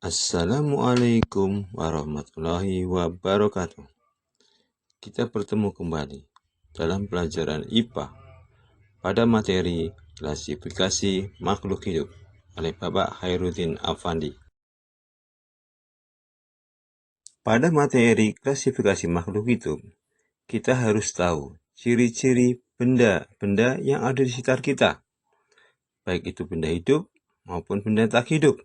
Assalamualaikum warahmatullahi wabarakatuh. Kita bertemu kembali dalam pelajaran IPA pada materi klasifikasi makhluk hidup oleh Bapak Khairuddin Afandi. Pada materi klasifikasi makhluk hidup, kita harus tahu ciri-ciri benda-benda yang ada di sekitar kita, baik itu benda hidup maupun benda tak hidup.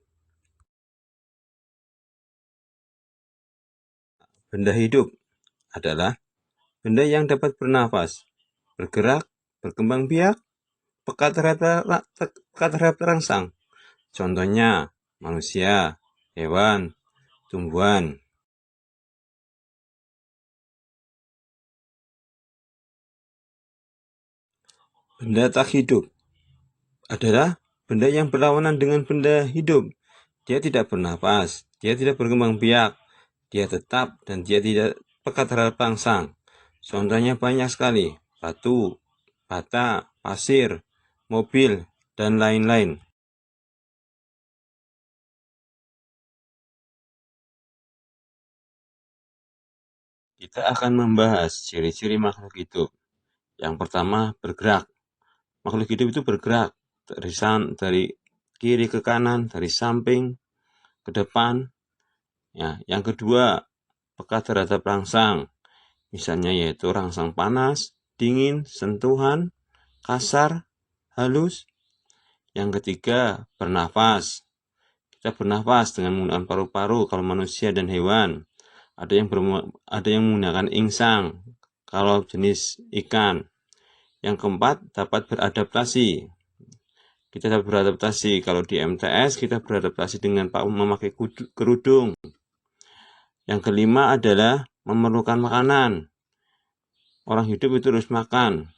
Benda hidup adalah benda yang dapat bernafas, bergerak, berkembang biak, peka terhadap terangsang. Contohnya manusia, hewan, tumbuhan. Benda tak hidup adalah benda yang berlawanan dengan benda hidup. Dia tidak bernafas, dia tidak berkembang biak, dia tetap dan dia tidak peka terhadap terangsang. Contohnya banyak sekali, batu, bata, pasir, mobil, dan lain-lain. Kita akan membahas ciri-ciri makhluk hidup. Yang pertama, bergerak. Makhluk hidup itu bergerak dari kiri ke kanan, dari samping ke depan. Ya, yang kedua, peka terhadap rangsang. Misalnya yaitu rangsang panas, dingin, sentuhan, kasar, halus. Yang ketiga, bernafas. Kita bernafas dengan menggunakan paru-paru kalau manusia dan hewan. Ada yang menggunakan insang kalau jenis ikan. Yang keempat, dapat beradaptasi. Kita dapat beradaptasi kalau di MTS kita beradaptasi dengan memakai kerudung. Yang kelima adalah memerlukan makanan. Orang hidup itu harus makan.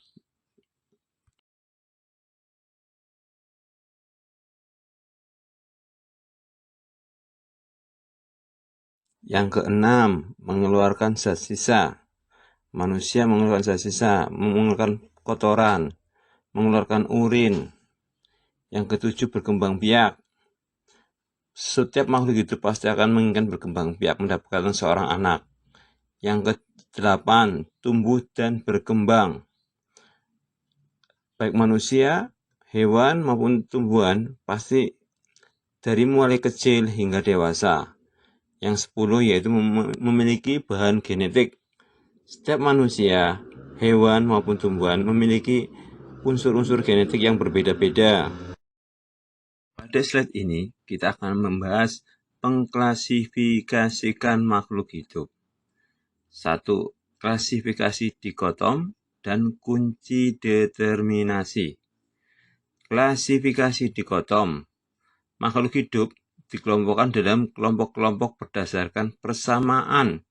Yang keenam, mengeluarkan zat sisa. Manusia mengeluarkan zat sisa, mengeluarkan kotoran, mengeluarkan urin. Yang ketujuh, berkembang biak. Setiap makhluk hidup pasti akan menginginkan berkembang biak, mendapatkan seorang anak. Yang kedelapan, tumbuh dan berkembang. Baik manusia, hewan maupun tumbuhan pasti dari mulai kecil hingga dewasa. Yang 10 yaitu memiliki bahan genetik. Setiap manusia, hewan maupun tumbuhan memiliki unsur-unsur genetik yang berbeda-beda. Pada slide ini kita akan membahas pengklasifikasikan makhluk hidup. 1. Klasifikasi dikotom dan kunci determinasi. Klasifikasi dikotom. Makhluk hidup dikelompokkan dalam kelompok-kelompok berdasarkan persamaan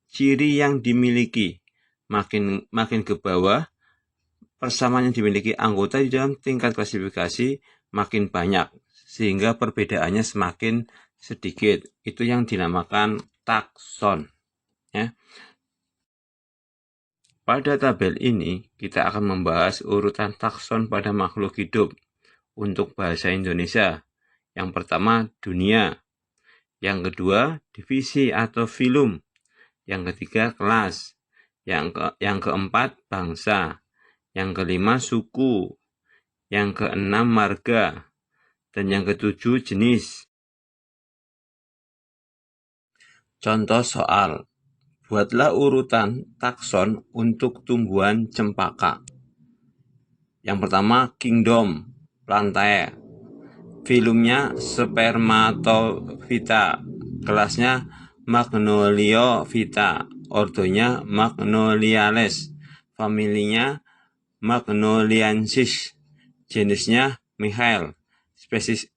ciri yang dimiliki. Makin ke bawah, persamaan yang dimiliki anggota di dalam tingkat klasifikasi makin banyak, sehingga perbedaannya semakin sedikit. Itu yang dinamakan takson. Ya. Pada tabel ini, kita akan membahas urutan takson pada makhluk hidup untuk bahasa Indonesia. Yang pertama, dunia. Yang kedua, divisi atau filum. Yang ketiga, kelas. Yang keempat, bangsa. Yang kelima, suku. Yang keenam, marga. Dan yang ketujuh, jenis. Contoh soal. Buatlah urutan takson untuk tumbuhan cempaka. Yang pertama, kingdom, plantae. Filumnya Spermatophyta. Kelasnya Magnoliophyta. Ordonya Magnoliales. Familinya Magnoliensis. Jenisnya Michael.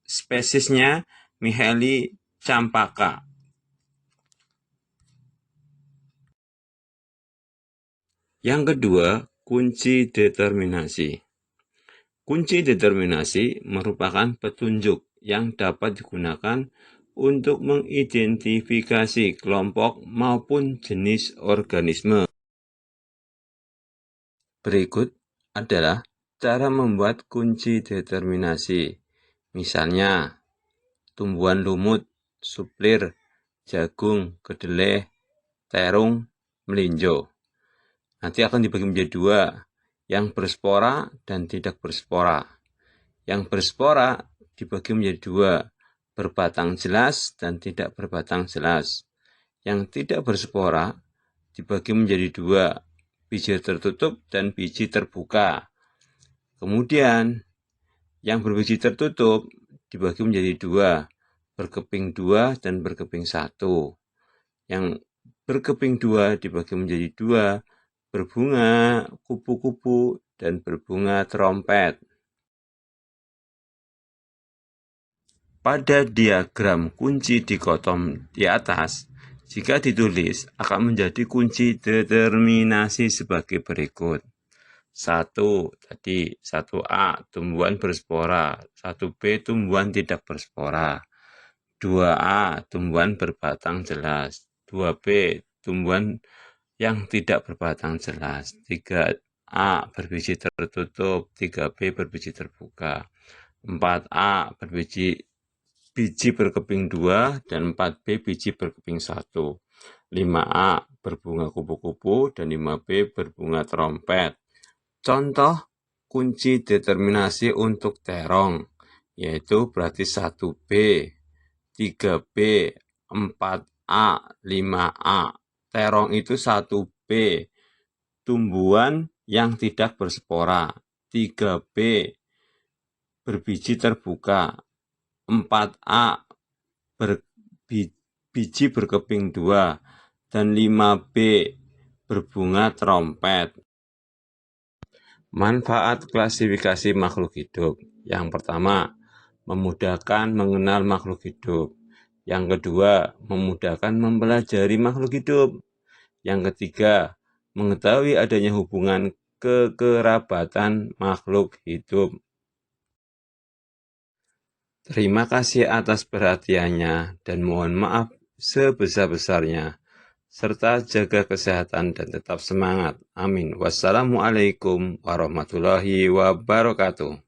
Spesiesnya Michaeli campaka. Yang kedua, kunci determinasi. Kunci determinasi merupakan petunjuk yang dapat digunakan untuk mengidentifikasi kelompok maupun jenis organisme. Berikut adalah cara membuat kunci determinasi. Misalnya, tumbuhan lumut suplir, jagung, kedelai, terung, melinjo. Nanti akan dibagi menjadi dua, yang berspora dan tidak berspora. Yang berspora dibagi menjadi dua, berbatang jelas dan tidak berbatang jelas. Yang tidak berspora dibagi menjadi dua, biji tertutup dan biji terbuka. Kemudian yang berbiji tertutup dibagi menjadi dua, berkeping dua dan berkeping satu. Yang berkeping dua dibagi menjadi dua, berbunga kupu-kupu dan berbunga trompet. Pada diagram kunci dikotom di atas, jika ditulis akan menjadi kunci determinasi sebagai berikut. 1. Tadi 1A tumbuhan berspora, 1B tumbuhan tidak berspora, 2A tumbuhan berbatang jelas, 2B tumbuhan yang tidak berbatang jelas, 3A berbiji tertutup, 3B berbiji terbuka, 4A biji berkeping 2 dan 4B biji berkeping 1, 5A berbunga kupu-kupu dan 5B berbunga trompet. Contoh kunci determinasi untuk terong, yaitu berarti 1B, 3B, 4A, 5A. Terong itu 1B, tumbuhan yang tidak berspora, 3B, berbiji terbuka, 4A, biji berkeping 2, dan 5B, berbunga trompet. Manfaat klasifikasi makhluk hidup. Yang pertama, memudahkan mengenal makhluk hidup. Yang kedua, memudahkan mempelajari makhluk hidup. Yang ketiga, mengetahui adanya hubungan kekerabatan makhluk hidup. Terima kasih atas perhatiannya dan mohon maaf sebesar-besarnya. Serta jaga kesehatan dan tetap semangat. Amin. Wassalamualaikum warahmatullahi wabarakatuh.